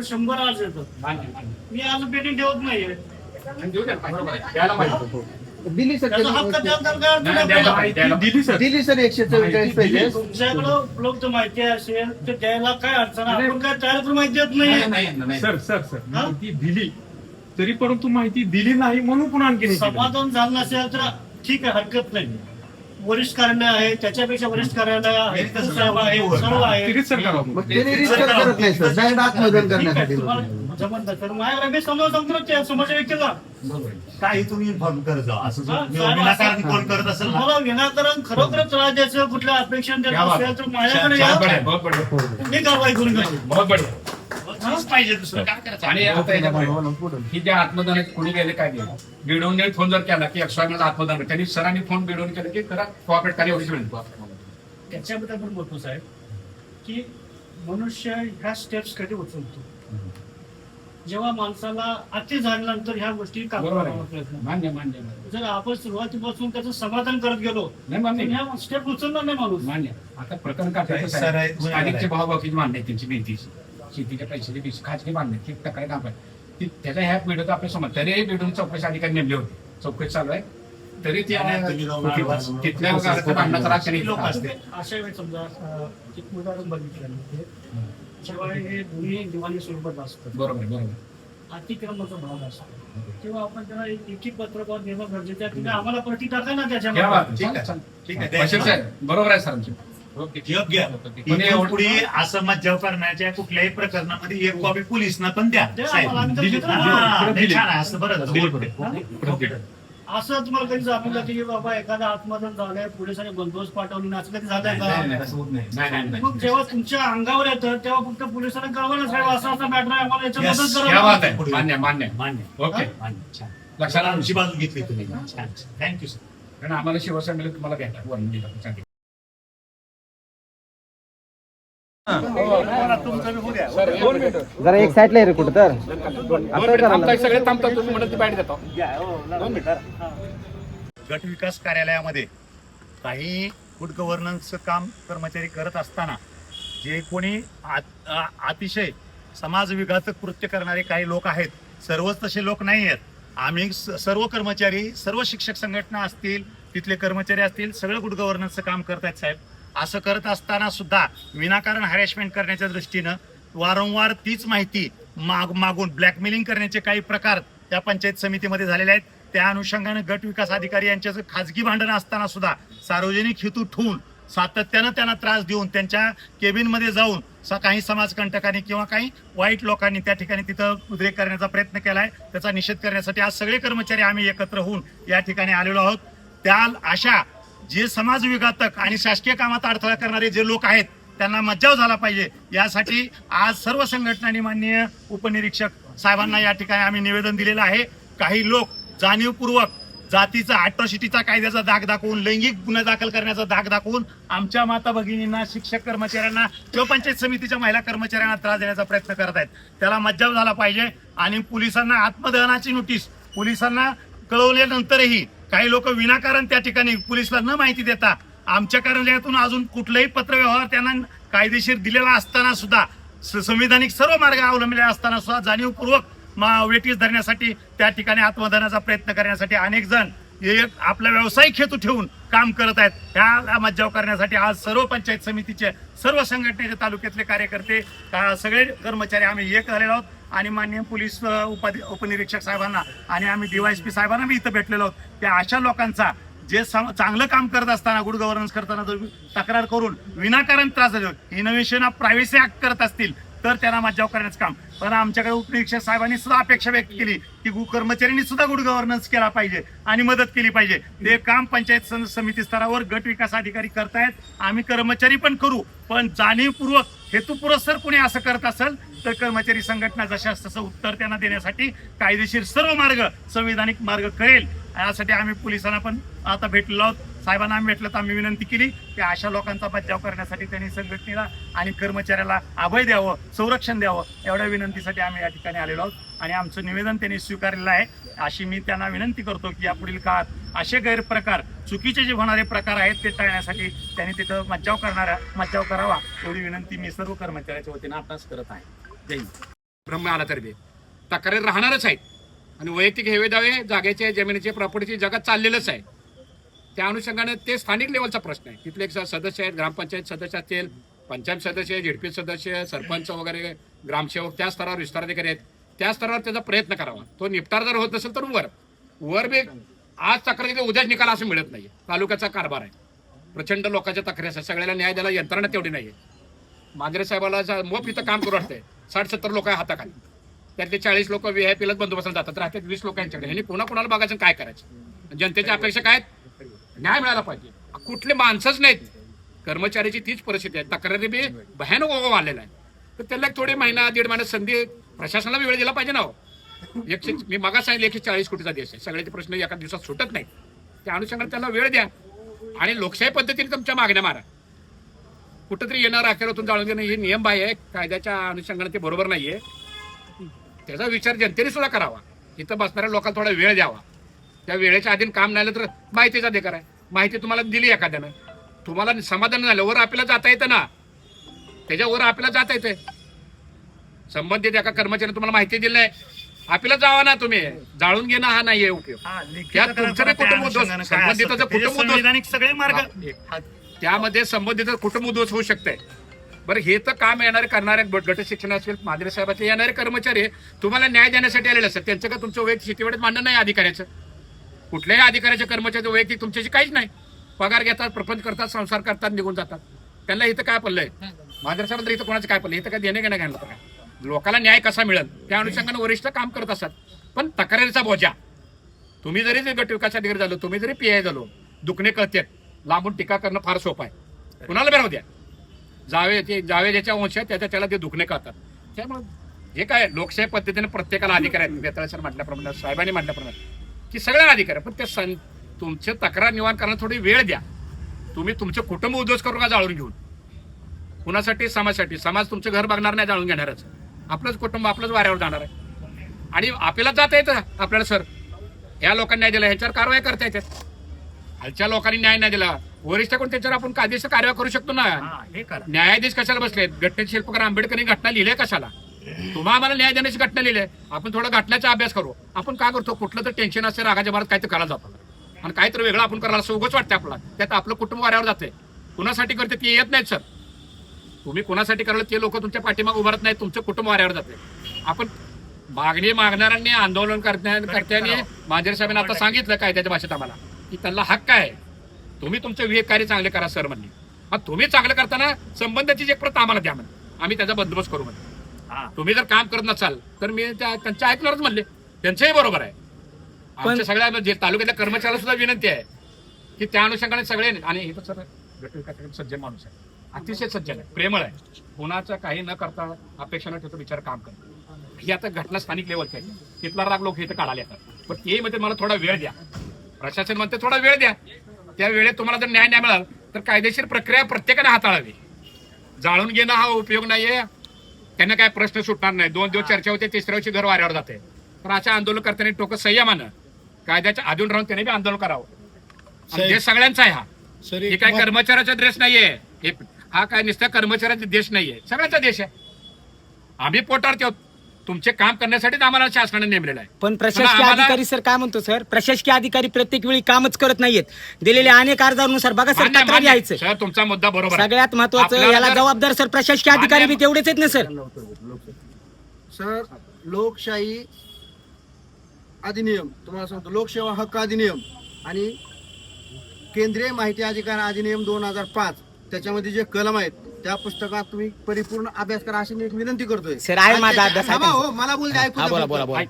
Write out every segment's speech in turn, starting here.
माझ्याकडे 100 अर्ज येतात. मी आज पेटिंग ठेवत नाहीये. दिली सर त्याचा हक्क दिली सर 144 पेजेस. तुमच्याकडे उपलब्ध माहिती असेल तर द्यायला काय अडचण आहे? आपण काय त्याला तर माहिती देत नाही. सर माहिती दिली तरी परंतु माहिती दिली नाही म्हणून पुन्हा आणखी समाधान झालं नसेल तर ठीक आहे, हरकत नाही. वरिष्ठ कार्यालय आहे, त्याच्यापेक्षा वरिष्ठ कार्यालय आहे, साहेब आहे, सर्व आहे. मग त्यांनी रिसर्च करत नाही सर, डायरेक्ट आत्मदहन करण्यासाठी. जमत तर माझ्याकडे मी समोर समोरच्या व्यक्तीला काही तुम्ही इन्फॉर्म करत जा. असं विनाकारण कोण करत असेल ना, मला विनाकारण खरोखर त्रास द्यायचं, कुठल्या अपेक्षा द्यायचं असेल तर माझ्याकडे या. मी कारवाई करून घेतो. पाहिजे दुसरं काय करायचं. आणि आता याच्यामुळे ही ज्या आत्मदानात कोणी गेले काय गेलं बिडवून फोन जर केला की एक्स्ट्रा आत्मदान त्यांनी सरांनी फोन बिडवून केलं की करा कॉपरेट कार्य एवढीच मिळतो. त्याच्याबद्दल पण बोलतो साहेब की मनुष्य ह्या स्टेप्स कधी उचलतो जेव्हा माणसाला अति झाल्यानंतर ह्या गोष्टी मान्य जर आपण सुरुवातीपासून त्याचं समाधान करत गेलो ह्या स्टेप उचलणार नाही माणूस. मान्य. आता प्रकरण काय स्थानिकचे भावभावकीची मान्य आहे त्यांची भिंती शेतीच्या पैशाची भिंती खाजगी मान्य ती तक्रार काम आहे त्याच्या ह्या पिढीत आपल्या समज तरी पिढून चौकशी अधिकारी नेमले होते. चौकशी चालू आहे तरी तिथल्या भांडणाचा राक्षणी लोक असते अशा वेळी समजा एक उदाहरण बघितलं जेव्हा हे दोन्ही दिवाणी स्वरूपात असतात बरोबर अतिक्रमणाचा भाग असतो तेव्हा आपण त्याला एक पत्रकार देणं गरजेचं आहे. तुम्ही आम्हाला प्रति टाका ना त्याच्यामध्ये. बरोबर आहे सरांची योग्य. पुढे असं मज्जाव करण्याच्या कुठल्याही प्रकरणामध्ये एक कॉपी पोलिसांना पण द्या साहेब. छान आहे असं. बरं असं तुम्हाला कधी जाणवलं की बाबा एखादा आत्मदान झालंय पोलिसांनी बंदोबस्त पाठवली असं कधी झालंय का? मग जेव्हा तुमच्या अंगावर येतं तेव्हा फक्त पोलिसांना कळवलं साहेब असा मॅटर आहे आम्हाला याच्याबद्दल मान्य ओके लक्षात आमची बाजू घेतली तुम्ही. Thank you sir. कारण आम्हाला शिवसेनेला तुम्हाला भेटा वरून दिला. जरा एक साईडला आहे रे कुठं तर सगळे थांबतात तुम्ही म्हणत बॅट देतो. गट विकास कार्यालयामध्ये काही गुड गव्हर्नन्सचं काम कर्मचारी करत असताना जे कोणी अतिशय समाज विघातक कृत्य करणारे काही लोक आहेत, सर्वच तसे लोक नाही आहेत. आम्ही सर्व कर्मचारी, सर्व शिक्षक संघटना असतील, तिथले कर्मचारी असतील, सगळं गुड गव्हर्नन्सचं काम करतायत साहेब. असं करत असताना सुद्धा विनाकारण हॅरेसमेंट करण्याच्या दृष्टीनं वारंवार तीच माहिती मागून ब्लॅकमेलिंग करण्याचे काही प्रकार त्या पंचायत समितीमध्ये झालेले आहेत. त्या अनुषंगाने गट विकास अधिकारी यांच्या खाजगी भांडणं असताना सुद्धा सार्वजनिक हेतू ठेवून सातत्यानं त्यांना त्रास देऊन त्यांच्या केबिनमध्ये जाऊन काही समाजकंटकांनी किंवा काही वाईट लोकांनी त्या ठिकाणी तिथं उद्रेक करण्याचा प्रयत्न केलाय. त्याचा निषेध करण्यासाठी आज सगळे कर्मचारी आम्ही एकत्र होऊन या ठिकाणी आलेलो आहोत. त्या अशा जे समाज विघातक आणि शासकीय कामात अडथळा करणारे जे लोक आहेत त्यांना मज्जाव झाला पाहिजे यासाठी आज सर्व संघटनांनी माननीय उपनिरीक्षक साहेबांना या ठिकाणी आम्ही निवेदन दिलेलं आहे. काही लोक जाणीवपूर्वक जातीचा अॅट्रॉसिटीचा कायद्याचा दाग दाखवून लैंगिक गुन्हे दाखल करण्याचा दाग दाखवून आमच्या माता भगिनींना, शिक्षक कर्मचाऱ्यांना किंवा पंचायत समितीच्या महिला कर्मचाऱ्यांना त्रास देण्याचा प्रयत्न करत आहेत. त्याला मज्जाव झाला पाहिजे. आणि पोलिसांना आत्मदहनाची नोटीस पोलिसांना कळवल्यानंतरही काही लोक विनाकारण त्या ठिकाणी पोलिसला न माहिती देता आमच्या कार्यालयातून अजून कुठलाही पत्रव्यवहार त्यांना कायदेशीर दिलेला असताना सुद्धा संविधानिक सर्व मार्ग अवलंबलेले असताना सुद्धा जाणीवपूर्वक वेटीस धरण्यासाठी त्या ठिकाणी आत्मदहनाचा प्रयत्न करण्यासाठी अनेक जण आपला व्यावसायिक हेतू ठेवून काम करत आहेत. ह्या मज्जाव करण्यासाठी आज सर्व पंचायत समितीचे, सर्व संघटनेचे, तालुक्यातले कार्यकर्ते, सगळे कर्मचारी आम्ही एक झालेलो आहोत. आणि माननीय पोलीस उपनिरीक्षक साहेबांना आणि आम्ही DYSP साहेबांना मी इथं भेटलेलो आहोत. त्या अशा लोकांचा जे चांगलं काम करत असताना गुड गव्हर्नन्स करताना जर तक्रार करून विनाकारण त्रास झाला, इनोव्हेशन ऑफ प्रायव्हसी ऍक्ट करत असतील तर त्यांना मज्जाव करण्याचं काम. पण आमच्याकडे उपनिरीक्षक साहेबांनी सुद्धा अपेक्षा व्यक्त केली की कर्मचाऱ्यांनी सुद्धा गुड गव्हर्नन्स केला पाहिजे आणि मदत केली पाहिजे. ते काम पंचायत समिती स्तरावर गट विकास अधिकारी करतायत. आम्ही कर्मचारी पण करू, पण जाणीवपूर्वक हेतुपुरस्सर कोणी असं करत असेल तर कर्मचारी संघटना जशास तसं उत्तर त्यांना देण्यासाठी कायदेशीर सर्व मार्ग, संविधानिक मार्ग कळेल यासाठी आम्ही पोलिसांना पण आता भेटलेलो आहोत. साहेबांना आम्ही भेटलो तर आम्ही विनंती केली की अशा लोकांचा बचाव करण्यासाठी त्यांनी संघटनेला आणि कर्मचाऱ्याला अभय द्यावं, संरक्षण द्यावं, एवढ्या विनंतीसाठी आम्ही या ठिकाणी आलेलो आहोत. आणि आमचं निवेदन त्यांनी स्वीकारलेलं आहे. अशी मी त्यांना विनंती करतो की यापुढील काळात असे गैरप्रकार, चुकीचे जे होणारे प्रकार आहेत ते टाळण्यासाठी त्यांनी तिथं मज्जाव करावा एवढी विनंती मी सर्व कर्मचाऱ्याच्या वतीनं आताच करत आहे. जय हिंद. ब्रह्म आला तर बी तक्रारी राहणारच आहेत आणि वैयक्तिक हेवे दावे जागेचे जमिनीचे प्रॉपर्टीचे जगात चाललेलंच आहे. त्या अनुषंगाने ते स्थानिक लेवलचा प्रश्न आहे. तिथले एक सदस्य आहेत, ग्रामपंचायत सदस्य असतील, पंचायत सदस्य, झेडपी सदस्य, सरपंच वगैरे, ग्रामसेवक त्या स्तरावर विस्ताराधिकारी आहेत. त्या स्तरावर त्याचा प्रयत्न करावा. तो निपटार जर होत नसेल तर वर बी आज तक्रारी उद्याच निकाल असं मिळत नाही. तालुक्याचा कारभार आहे, प्रचंड लोकांच्या तक्रारी असतात, सगळ्याला न्याय द्यायला यंत्रणा तेवढी नाही आहे. मांजरे साहेबाला मोफ इथं काम करू वाटतंय. 60-70 लोक आहे हाताखाली, त्यातले 40 लोक व्हीआयपीलाच बंदोबस्ताला जातात, राहतात 20 लोक यांच्याकडे. ह्यांनी कोणाला बघायचं काय करायचं? जनतेच्या अपेक्षा काय आहेत? न्याय मिळाला पाहिजे. कुठले माणसंच नाहीत. कर्मचाऱ्याची तीच परिस्थिती आहे. तक्रारी बी भयानक ओघ आलेला आहे. तर त्याला थोडे महिना 1.5 महिना संधी प्रशासनाला वेळ दिला पाहिजे ना. मी मागा सांगितलं 140 कोटीचा देश आहे, सगळ्याचे प्रश्न एका दिवसात सुटत नाही. त्या अनुषंगाने त्याला वेळ द्या आणि लोकशाही पद्धतीने तुमच्या मागण्या मारा. कुठंतरी येणार अखेरातून जाळून घेणं हे नियम बाह्य आहे, कायद्याच्या अनुषंगाने ते बरोबर नाहीये. त्याचा विचार जनतेने सुद्धा करावा. इथं बसणाऱ्या लोकांना थोडा वेळ द्यावा. त्या वेळेच्या आधी काम नाही तर माहितीचा अधिकार आहे. माहिती तुम्हाला दिली एखाद्यानं, तुम्हाला समाधान झालं, वर आपल्याला जाता येतं ना, त्याच्यावर आपल्याला जाता येते. संबंधित एका कर्मचाऱ्याने तुम्हाला माहिती दिली नाही, आपल्याला जावा ना. तुम्ही जाळून घेणं हा नाहीये उपयोग. तुमचं कुटुंब उद्ध्वस्त, संबंधिताचं कुटुंब उद्ध्वस्त, सगळे मार्ग त्यामध्ये संबंधित कुटुंब उद्ध्वस्त होऊ शकतंय. बरं, हे तर काम येणारे करणारे गट शिक्षण असेल, मांजरे साहेबाचे येणारे कर्मचारी तुम्हाला न्याय देण्यासाठी आलेले असतात. त्यांचं का तुमचं वैयक्तिक शेतीवाडीत मांडणं नाही अधिकाऱ्याचं. कुठल्याही अधिकाऱ्याच्या कर्मचाऱ्याचं वैयक्तिक तुमच्याशी काहीच नाही. पगार घेतात, प्रपंच करतात, संसार करतात, निघून जातात. त्यांना इथं काय पडलंय? मांजरे साहेब इथं कोणाचं काय पडलं? इथं काय देणे घेणं घ्यायला काय? लोकांना न्याय कसा मिळेल त्या अनुषंगाने वरिष्ठ काम करत असतात. पण तक्रारीचा बोजा, तुम्ही जरी गट विकास अधिकारी झालो, तुम्ही जरी पीआय झालो, दुखणे कळतात. लांबून टीका करणं फार सोपं आहे. कुणाला बेराव द्या. जावे ज्याच्या वंश त्याला ते दुखणे कळतात. त्यामुळे हे काय लोकशाही पद्धतीने प्रत्येकाला अधिकार आहेत. बेताळ सर म्हटल्याप्रमाणे, साहेबांनी म्हटल्याप्रमाणे की सगळ्यांना अधिकार आहे. पण ते तुमचे तक्रार निवारण करण्याला थोडी वेळ द्या. तुम्ही तुमचं कुटुंब उद्ध्वस्त करू का जाळून घेऊन? कुणासाठी? समाजासाठी. समाज तुमचं घर बघणार नाही, जाळून घेणारच. आपलंच कुटुंब आपलंच वाऱ्यावर जाणार आहे. आणि आपल्याला जाता येतं आपल्याला, सर ह्या लोकांनी न्याय दिला, ह्याच्यावर कारवाई करता येते. खालच्या लोकांनी न्याय नाही दिला, वरिष्ठ कोण त्याच्यावर आपण कायदेशीर कारवाई करू शकतो ना. न्यायाधीश कशाला बसलेत? घटनेचे शिल्पकार आंबेडकरांनी घटना लिहिल्या कशाला? तुम्हा आम्हाला न्याय देण्याची घटना लिहिली. आपण थोडा घटनाचा अभ्यास करू. आपण काय करतो? कुठलं तर टेन्शन असते, रागाच्या भरात काहीतरी करायला जातो आणि काहीतरी वेगळं आपण करायला असं उगाच वाटतं आपल्याला. त्यात आपलं कुटुंब वाऱ्यावर जाते. कुणासाठी करते ते येत नाहीत. सर तुम्ही कुणासाठी कराल ते लोक तुमच्या पाठीमाग उभारत नाहीत, तुमचं कुटुंब वाऱ्यावर जाते. आपण मागणी मागणाऱ्यांनी, आंदोलन करत्यांनी मांजरे साहेबांनी आता सांगितलं कायद्याच्या भाषेत आम्हाला की त्यांना हक्क आहे. तुम्ही तुमचं विवेक कार्य चांगले करा सर म्हणले. तुम्ही चांगलं करताना संबंधाची एक प्रत आम्हाला द्या म्हणजे, आम्ही त्याचा बंदोबस्त करू म्हणजे. तुम्ही जर काम करत नसाल तर मी त्यांच्या ऐकणारच म्हणले. त्यांचंही बरोबर आहे. आमच्या सगळ्या तालुक्यातल्या कर्मचाऱ्याला सुद्धा विनंती आहे की त्या अनुषंगाने सगळे. आणि हे तर सर सज्जन माणूस आहे, अतिशय सज्जन आहे, प्रेमळ आहे, कोणाचं काही न करता अपेक्षा न ठेवता विचार काम करतो. ही आता घटना स्थानिक लेवलची आहे. तिथला राग लोक इथं काढायला येतात. पण ते मध्ये मला थोडा वेळ द्या. प्रशासन म्हणते थोडा वेळ द्या. त्या वेळेत तुम्हाला जर न्याय नाही मिळाला तर कायदेशीर प्रक्रिया प्रत्येकाने हाताळावी. जाळून घेणं हा उपयोग नाहीये. त्यांना काय प्रश्न सुटणार नाही. 2 दिवस चर्चा होते, 3ऱ्या दिवशी घर वाऱ्यावर जाते. तर अशा आंदोलन करताना टोकं संयमानं कायद्याच्या आधून राहून त्याने बी आंदोलन करावं. देश सगळ्यांचा आहे. हा हे काय कर्मचाऱ्याचा देश नाहीये. हा काय नुसत्या कर्मचाऱ्याचा देश नाहीये, सगळ्यांचा देश आहे. आम्ही पोटावर ठेवतो. तुमचे काम करण्यासाठीच आम्हाला शासनाने नेमलेलं आहे. पण प्रशासकीय अधिकारी सर काय म्हणतो? सर प्रशासकीय अधिकारी प्रत्येक वेळी कामच करत नाहीयेत. दिलेल्या अनेक अर्जानुसार बघा सर, तक्रारी यायचं. सर तुमचा मुद्दा बरोबर आहे. सगळ्यात महत्वाचं याला जबाबदार सर प्रशासकीय अधिकारी बी तेवढेच आहेत ना सर. सर लोकशाही अधिनियम तुम्हाला सांगतो, लोकसेवा हक्क अधिनियम आणि केंद्रीय माहिती अधिकार अधिनियम 2005 त्याच्यामध्ये जे कलम आहेत त्या पुस्तकात तुम्ही परिपूर्ण अभ्यास करा अशी मी एक विनंती करतोय. सर आहे माझा अभ्यास आहे. हो मला बोल द्या, ऐकू द्या. बोला.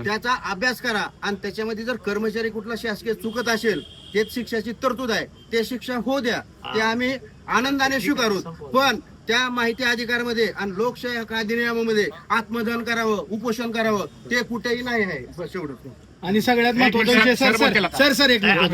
त्याचा अभ्यास करा आणि त्याच्यामध्ये जर कर्मचारी कुठला शासकीय चुकत असेल तेच शिक्षाची तरतूद आहे, ते शिक्षा हो द्या, ते आम्ही आनंदाने स्वीकारू. पण त्या माहिती अधिकारामध्ये आणि लोकशाही हक्क अधिनियमामध्ये आत्मदहन करावं, उपोषण करावं ते कुठेही नाही आहे. बस एवढंच. आणि सगळ्यात महत्वाचा विषय सर एक मिनिट,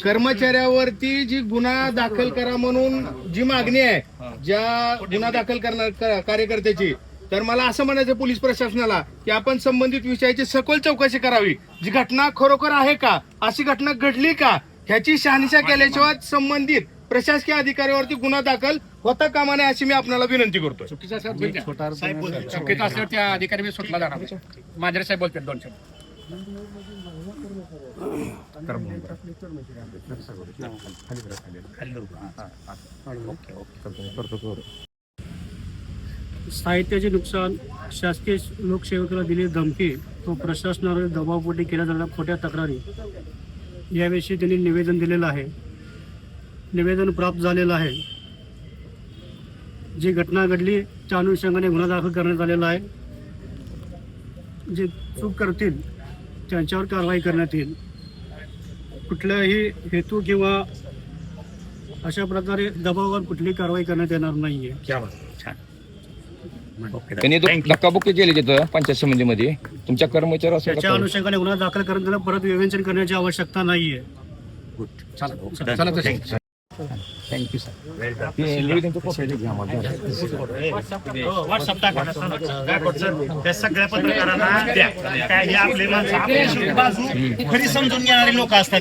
कर्मचाऱ्यावरती जी गुन्हा दाखल करा म्हणून जी मागणी आहे ज्या गुन्हा दाखल करणार कार्यकर्त्याची, तर मला असं म्हणायचं पोलीस प्रशासनाला की आपण संबंधित विषयाची सखोल चौकशी करावी. जी घटना खरोखर आहे का, अशी घटना घडली का ह्याची शहानिशा केल्याशिवाय संबंधित प्रशासकीय अधिकाऱ्यावरती गुन्हा दाखल होता कामा नये अशी मी आपल्याला विनंती करतोय. चुकीचं असल्यावर चुकीचं असल्यावर त्या अधिकारी मी सुटला जाणार. मांजरे साहेब बोलतात 2 शब्द. साहित्याचे नुकसान, शासकीय लोकसेवकाला दिलेली धमकी व प्रशासनावर दबावपोटी केल्या जाणाऱ्या खोट्या तक्रारी याविषयी त्यांनी निवेदन दिलेलं आहे. निवेदन प्राप्त झालेलं आहे. जी घटना घडली त्या अनुषंगाने गुन्हा दाखल करण्यात आलेला आहे. जे चूक करतील त्यांच्यावर कारवाई करण्यात येईल. कुठल्याही हेतू किंवा अशा प्रकारे दबावावर कुठलीही कारवाई करण्यात येणार नाहीये. त्यांनी धक्काबुक्की केली तिथं पंचायत समितीमध्ये तुमच्या कर्मचारी त्याच्या अनुषंगाने गुन्हा दाखल करून त्याला परत विवेचन करण्याची आवश्यकता नाहीये. Thank you sir. व्हॉट्सअप टाका. त्या सगळ्या पत्रकारांना द्या. काय हे आपले माणसं आपली बाजू खरी समजून घेणारी लोक असतात.